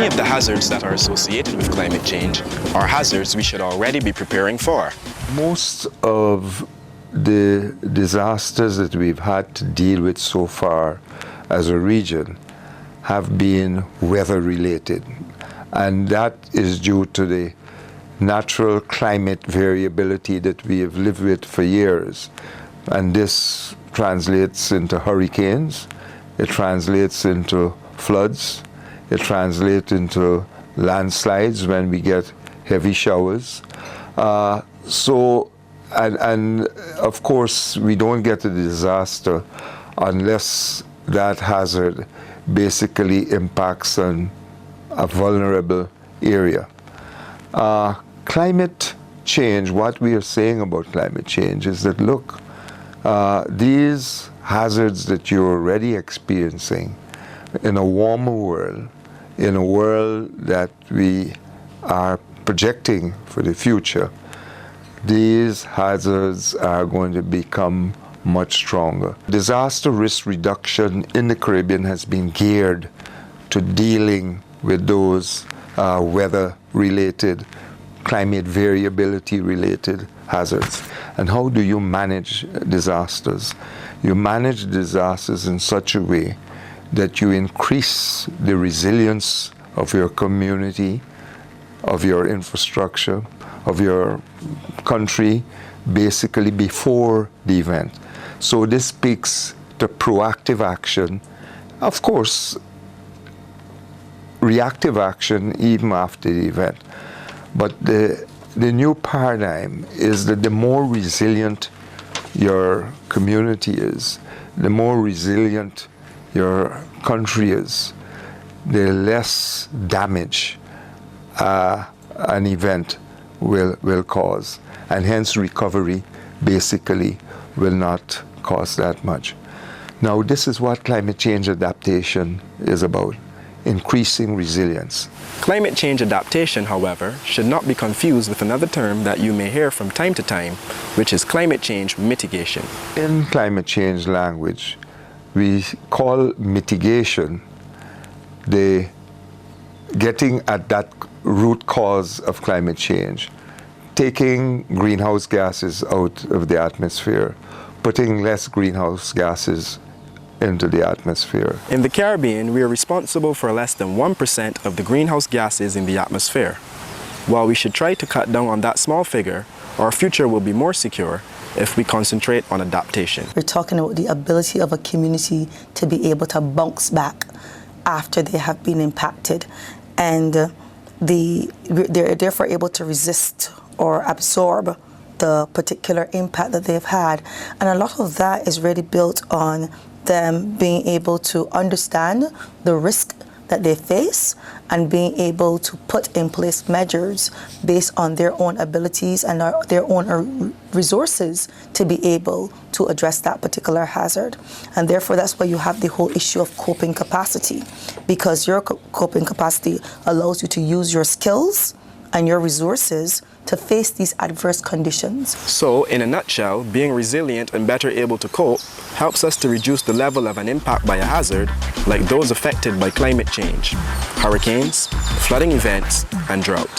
if the hazards that are associated with climate change are hazards we should already be preparing for? Most of the disasters that we've had to deal with so far as a region have been weather-related, and that is due to the natural climate variability that we have lived with for years. And this translates into hurricanes, it translates into floods, it translates into landslides when we get heavy showers. And of course, we don't get a disaster unless that hazard basically impacts on a vulnerable area. Climate change, what we are saying about climate change is that, look, these hazards that you're already experiencing in a warmer world, in a world that we are projecting for the future, these hazards are going to become much stronger. Disaster risk reduction in the Caribbean has been geared to dealing with those weather-related, climate variability-related hazards. And how do you manage disasters? You manage disasters in such a way that you increase the resilience of your community, of your infrastructure, of your country, basically before the event. So this speaks to proactive action. Of course, reactive action even after the event. But the new paradigm is that the more resilient your community is, the more resilient your country is, the less damage an event will cause. And hence recovery basically will not cost that much. Now, this is what climate change adaptation is about, increasing resilience. Climate change adaptation, however, should not be confused with another term that you may hear from time to time, which is climate change mitigation. In climate change language, we call mitigation the getting at that root cause of climate change, taking greenhouse gases out of the atmosphere, putting less greenhouse gases into the atmosphere. In the Caribbean, we are responsible for less than 1% of the greenhouse gases in the atmosphere. While we should try to cut down on that small figure, our future will be more secure if we concentrate on adaptation. We're talking about the ability of a community to be able to bounce back after they have been impacted, and they're therefore able to resist or absorb the particular impact that they've had. And a lot of that is really built on them being able to understand the risk that they face and being able to put in place measures based on their own abilities and their own resources to be able to address that particular hazard. And therefore, that's why you have the whole issue of coping capacity, because your coping capacity allows you to use your skills and your resources to face these adverse conditions. So, in a nutshell, being resilient and better able to cope helps us to reduce the level of an impact by a hazard like those affected by climate change, hurricanes, flooding events, and drought.